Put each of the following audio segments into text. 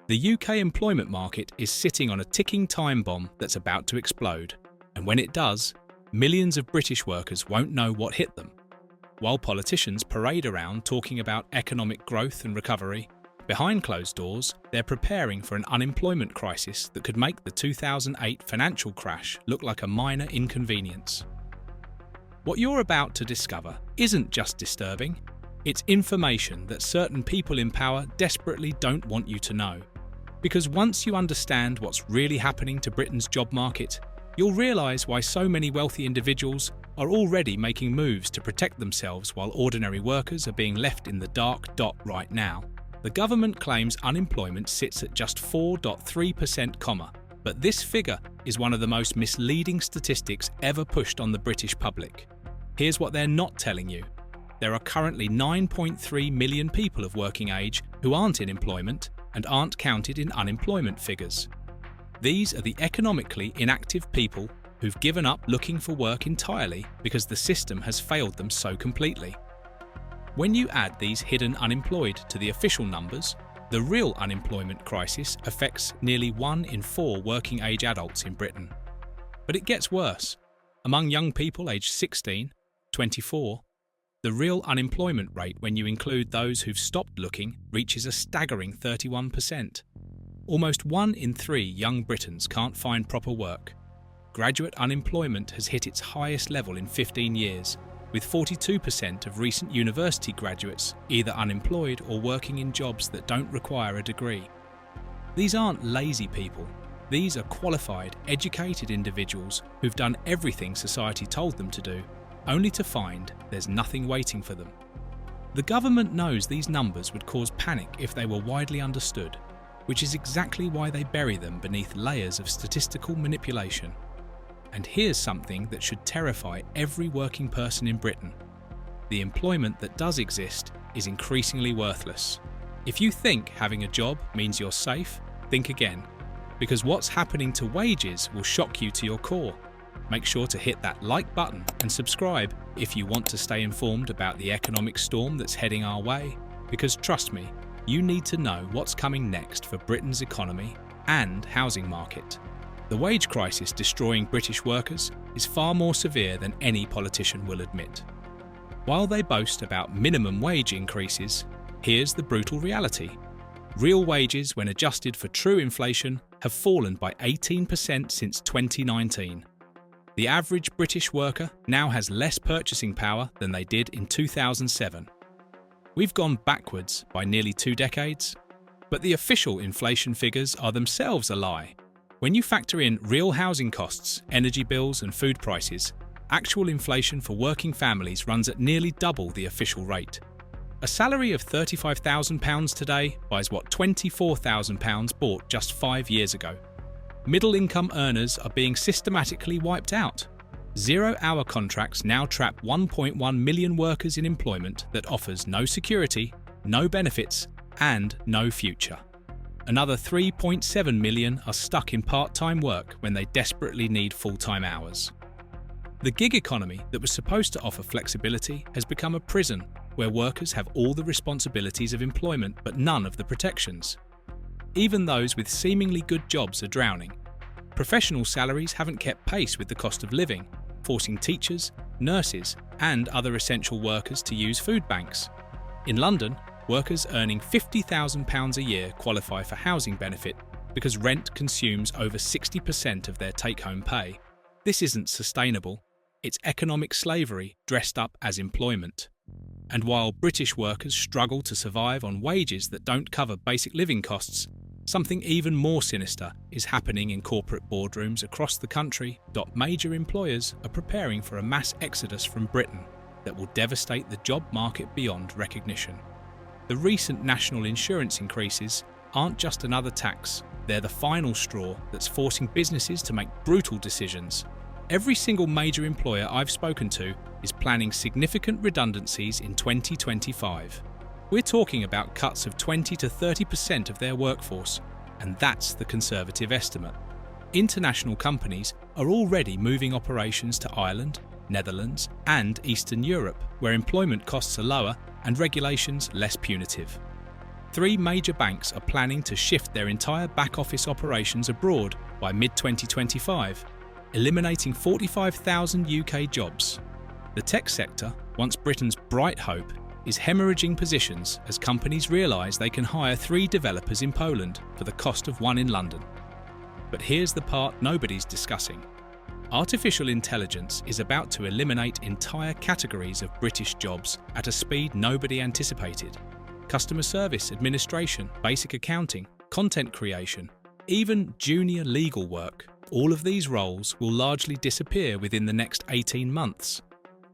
The UK employment market is sitting on a ticking time bomb that's about to explode, and when it does, millions of British workers won't know what hit them. While politicians parade around talking about economic growth and recovery, behind closed doors, they're preparing for an unemployment crisis that could make the 2008 financial crash look like a minor inconvenience. What you're about to discover isn't just disturbing, it's information that certain people in power desperately don't want you to know. Because once you understand what's really happening to Britain's job market, you'll realise why so many wealthy individuals are already making moves to protect themselves while ordinary workers are being left in the dark dot right now. The government claims unemployment sits at just 4.3%, but this figure is one of the most misleading statistics ever pushed on the British public. Here's what they're not telling you. There are currently 9.3 million people of working age who aren't in employment and aren't counted in unemployment figures. These are the economically inactive people who've given up looking for work entirely because the system has failed them so completely. When you add these hidden unemployed to the official numbers, the real unemployment crisis affects nearly 1 in 4 working age adults in Britain. But it gets worse. Among young people aged 16, 24, the real unemployment rate when you include those who've stopped looking reaches a staggering 31%. Almost 1 in 3 young Britons can't find proper work. Graduate unemployment has hit its highest level in 15 years, with 42% of recent university graduates either unemployed or working in jobs that don't require a degree. These aren't lazy people. These are qualified, educated individuals who've done everything society told them to do, only to find there's nothing waiting for them. The government knows these numbers would cause panic if they were widely understood, which is exactly why they bury them beneath layers of statistical manipulation. And here's something that should terrify every working person in Britain. The employment that does exist is increasingly worthless. If you think having a job means you're safe, think again, because what's happening to wages will shock you to your core. Make sure to hit that like button and subscribe if you want to stay informed about the economic storm that's heading our way, because trust me, you need to know what's coming next for Britain's economy and housing market. The wage crisis destroying British workers is far more severe than any politician will admit. While they boast about minimum wage increases, here's the brutal reality. Real wages, when adjusted for true inflation, have fallen by 18% since 2019. The average British worker now has less purchasing power than they did in 2007. We've gone backwards by nearly 2 decades, but the official inflation figures are themselves a lie. When you factor in real housing costs, energy bills and food prices, actual inflation for working families runs at nearly double the official rate. A salary of £35,000 today buys what £24,000 bought just 5 years ago. Middle-income earners are being systematically wiped out. Zero-hour contracts now trap 1.1 million workers in employment that offers no security, no benefits, and no future. Another 3.7 million are stuck in part-time work when they desperately need full-time hours. The gig economy that was supposed to offer flexibility has become a prison where workers have all the responsibilities of employment but none of the protections. Even those with seemingly good jobs are drowning. Professional salaries haven't kept pace with the cost of living, forcing teachers, nurses, and other essential workers to use food banks. In London, workers earning £50,000 a year qualify for housing benefit because rent consumes over 60% of their take-home pay. This isn't sustainable. It's economic slavery dressed up as employment. And while British workers struggle to survive on wages that don't cover basic living costs, something even more sinister is happening in corporate boardrooms across the country. Major employers are preparing for a mass exodus from Britain that will devastate the job market beyond recognition. The recent national insurance increases aren't just another tax, they're the final straw that's forcing businesses to make brutal decisions. Every single major employer I've spoken to is planning significant redundancies in 2025. We're talking about cuts of 20 to 30% of their workforce, and that's the conservative estimate. International companies are already moving operations to Ireland, Netherlands, and Eastern Europe, where employment costs are lower and regulations less punitive. 3 major banks are planning to shift their entire back-office operations abroad by mid-2025, eliminating 45,000 UK jobs. The tech sector, once Britain's bright hope, is hemorrhaging positions as companies realise they can hire 3 developers in Poland for the cost of 1 in London. But here's the part nobody's discussing. Artificial intelligence is about to eliminate entire categories of British jobs at a speed nobody anticipated. Customer service, administration, basic accounting, content creation, even junior legal work. All of these roles will largely disappear within the next 18 months.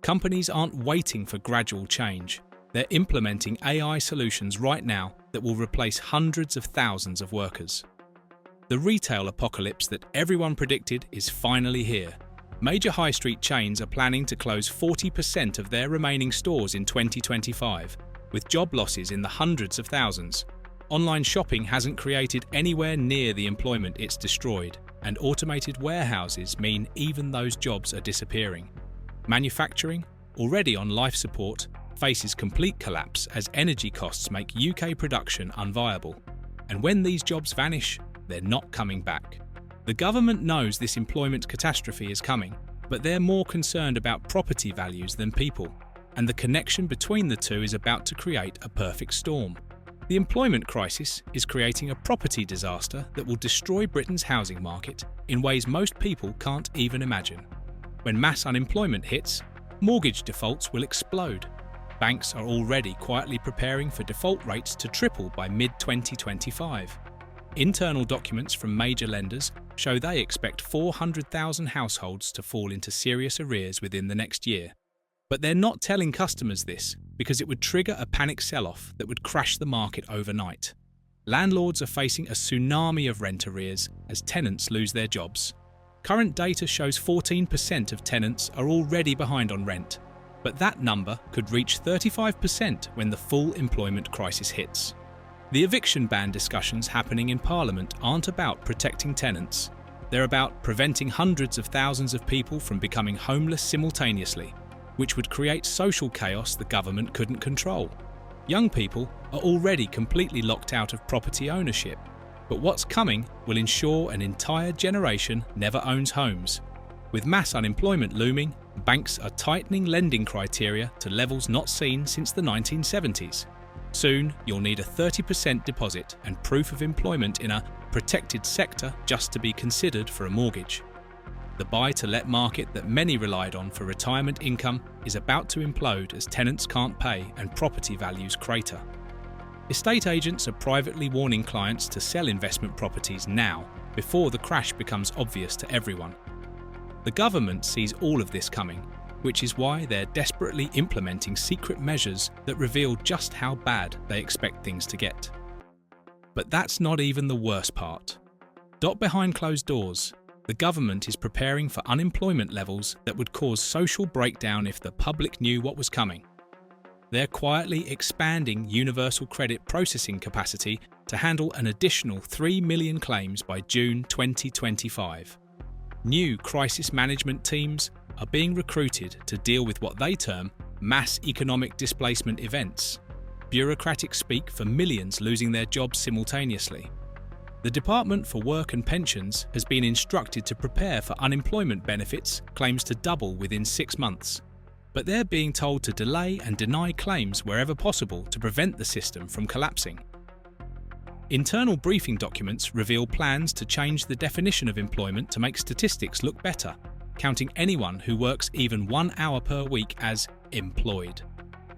Companies aren't waiting for gradual change. They're implementing AI solutions right now that will replace hundreds of thousands of workers. The retail apocalypse that everyone predicted is finally here. Major high street chains are planning to close 40% of their remaining stores in 2025, with job losses in the hundreds of thousands. Online shopping hasn't created anywhere near the employment it's destroyed, and automated warehouses mean even those jobs are disappearing. Manufacturing, already on life support, faces complete collapse as energy costs make UK production unviable. And when these jobs vanish, they're not coming back. The government knows this employment catastrophe is coming, but they're more concerned about property values than people, and the connection between the two is about to create a perfect storm. The employment crisis is creating a property disaster that will destroy Britain's housing market in ways most people can't even imagine. When mass unemployment hits, mortgage defaults will explode. Banks are already quietly preparing for default rates to triple by mid-2025. Internal documents from major lenders show they expect 400,000 households to fall into serious arrears within the next year. But they're not telling customers this because it would trigger a panic sell-off that would crash the market overnight. Landlords are facing a tsunami of rent arrears as tenants lose their jobs. Current data shows 14% of tenants are already behind on rent, but that number could reach 35% when the full employment crisis hits. The eviction ban discussions happening in Parliament aren't about protecting tenants. They're about preventing hundreds of thousands of people from becoming homeless simultaneously, which would create social chaos the government couldn't control. Young people are already completely locked out of property ownership, but what's coming will ensure an entire generation never owns homes. With mass unemployment looming, banks are tightening lending criteria to levels not seen since the 1970s. Soon, you'll need a 30% deposit and proof of employment in a protected sector just to be considered for a mortgage. The buy-to-let market that many relied on for retirement income is about to implode as tenants can't pay and property values crater. Estate agents are privately warning clients to sell investment properties now, before the crash becomes obvious to everyone. The government sees all of this coming, which is why they're desperately implementing secret measures that reveal just how bad they expect things to get. But that's not even the worst part. Behind closed doors, the government is preparing for unemployment levels that would cause social breakdown if the public knew what was coming. They're quietly expanding universal credit processing capacity to handle an additional 3 million claims by June 2025. New crisis management teams are being recruited to deal with what they term mass economic displacement events, bureaucratic speak for millions losing their jobs simultaneously. The Department for Work and Pensions has been instructed to prepare for unemployment benefits claims to double within 6 months, but they're being told to delay and deny claims wherever possible to prevent the system from collapsing. Internal briefing documents reveal plans to change the definition of employment to make statistics look better, counting anyone who works even 1 hour per week as employed.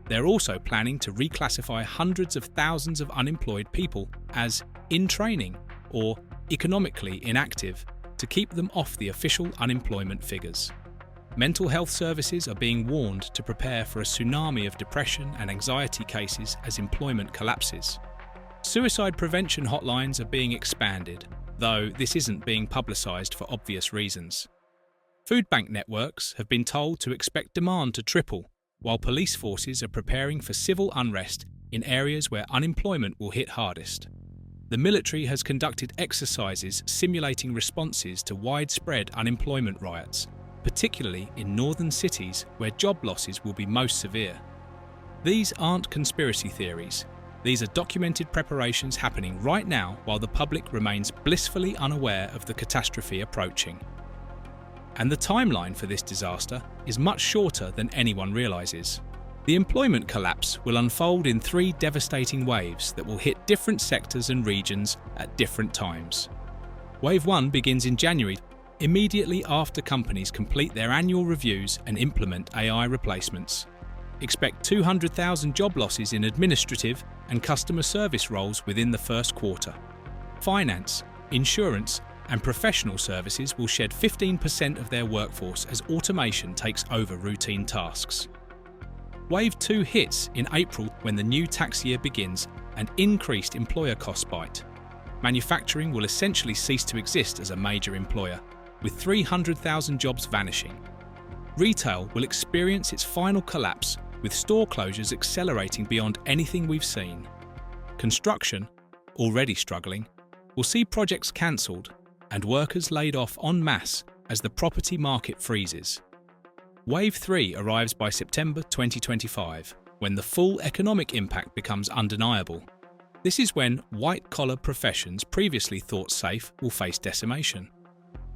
They're also planning to reclassify hundreds of thousands of unemployed people as in training or economically inactive to keep them off the official unemployment figures. Mental health services are being warned to prepare for a tsunami of depression and anxiety cases as employment collapses. Suicide prevention hotlines are being expanded, though this isn't being publicised for obvious reasons. Food bank networks have been told to expect demand to triple, while police forces are preparing for civil unrest in areas where unemployment will hit hardest. The military has conducted exercises simulating responses to widespread unemployment riots, particularly in northern cities where job losses will be most severe. These aren't conspiracy theories. These are documented preparations happening right now while the public remains blissfully unaware of the catastrophe approaching. And the timeline for this disaster is much shorter than anyone realises. The employment collapse will unfold in 3 devastating waves that will hit different sectors and regions at different times. Wave 1 begins in January, immediately after companies complete their annual reviews and implement AI replacements. Expect 200,000 job losses in administrative and customer service roles within the first quarter. Finance, insurance, and professional services will shed 15% of their workforce as automation takes over routine tasks. Wave 2 hits in April when the new tax year begins and increased employer costs bite. Manufacturing will essentially cease to exist as a major employer, with 300,000 jobs vanishing. Retail will experience its final collapse, with store closures accelerating beyond anything we've seen. Construction, already struggling, will see projects cancelled and workers laid off en masse as the property market freezes. Wave 3 arrives by September 2025, when the full economic impact becomes undeniable. This is when white-collar professions previously thought safe will face decimation.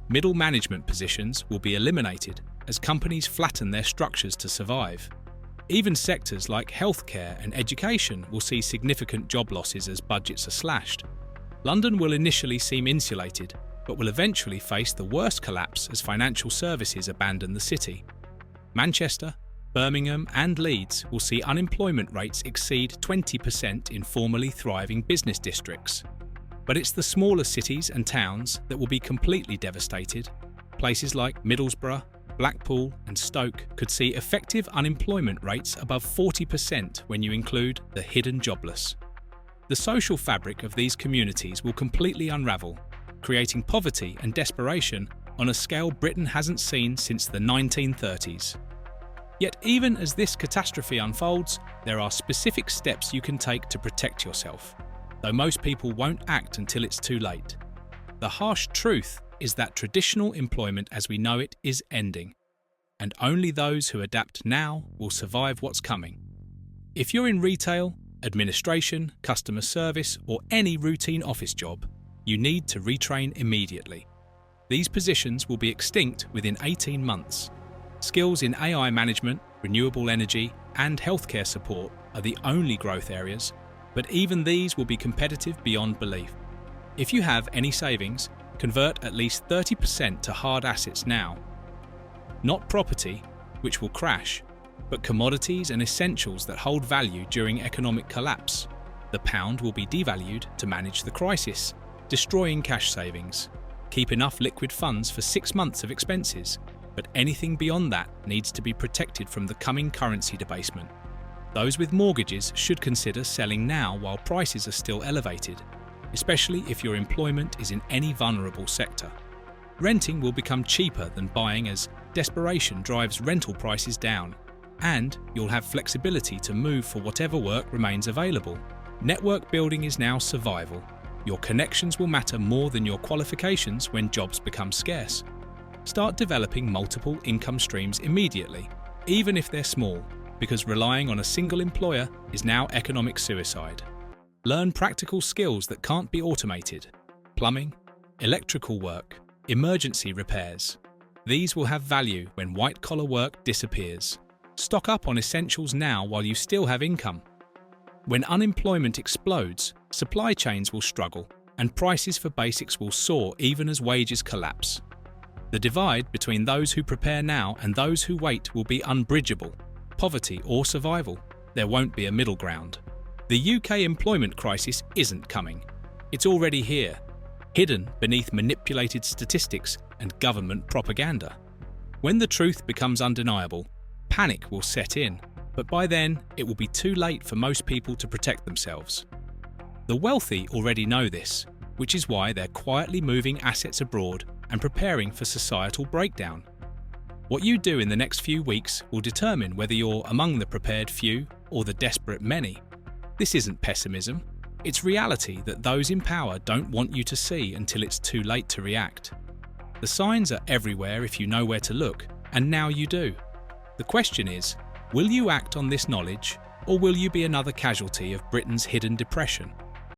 Middle management positions will be eliminated as companies flatten their structures to survive. Even sectors like healthcare and education will see significant job losses as budgets are slashed. London will initially seem insulated, but will eventually face the worst collapse as financial services abandon the city. Manchester, Birmingham and Leeds will see unemployment rates exceed 20% in formerly thriving business districts. But it's the smaller cities and towns that will be completely devastated. Places like Middlesbrough, Blackpool and Stoke could see effective unemployment rates above 40% when you include the hidden jobless. The social fabric of these communities will completely unravel, creating poverty and desperation on a scale Britain hasn't seen since the 1930s. Yet even as this catastrophe unfolds, there are specific steps you can take to protect yourself, though most people won't act until it's too late. The harsh truth is that traditional employment as we know it is ending, and only those who adapt now will survive what's coming. If you're in retail, administration, customer service, or any routine office job, you need to retrain immediately. These positions will be extinct within 18 months. Skills in AI management, renewable energy, and healthcare support are the only growth areas, but even these will be competitive beyond belief. If you have any savings, convert at least 30% to hard assets now. Not property, which will crash, but commodities and essentials that hold value during economic collapse. The pound will be devalued to manage the crisis, destroying cash savings. Keep enough liquid funds for 6 months of expenses, but anything beyond that needs to be protected from the coming currency debasement. Those with mortgages should consider selling now while prices are still elevated, especially if your employment is in any vulnerable sector. Renting will become cheaper than buying as desperation drives rental prices down, and you'll have flexibility to move for whatever work remains available. Network building is now survival. Your connections will matter more than your qualifications when jobs become scarce. Start developing multiple income streams immediately, even if they're small, because relying on a single employer is now economic suicide. Learn practical skills that can't be automated: plumbing, electrical work, emergency repairs. These will have value when white-collar work disappears. Stock up on essentials now while you still have income. When unemployment explodes, supply chains will struggle, and prices for basics will soar even as wages collapse. The divide between those who prepare now and those who wait will be unbridgeable. Poverty or survival. There won't be a middle ground. The UK employment crisis isn't coming. It's already here, hidden beneath manipulated statistics and government propaganda. When the truth becomes undeniable, panic will set in, but by then it will be too late for most people to protect themselves. The wealthy already know this, which is why they're quietly moving assets abroad and preparing for societal breakdown. What you do in the next few weeks will determine whether you're among the prepared few or the desperate many. This isn't pessimism. It's reality that those in power don't want you to see until it's too late to react. The signs are everywhere if you know where to look, and now you do. The question is, will you act on this knowledge, Or will you be another casualty of Britain's hidden depression?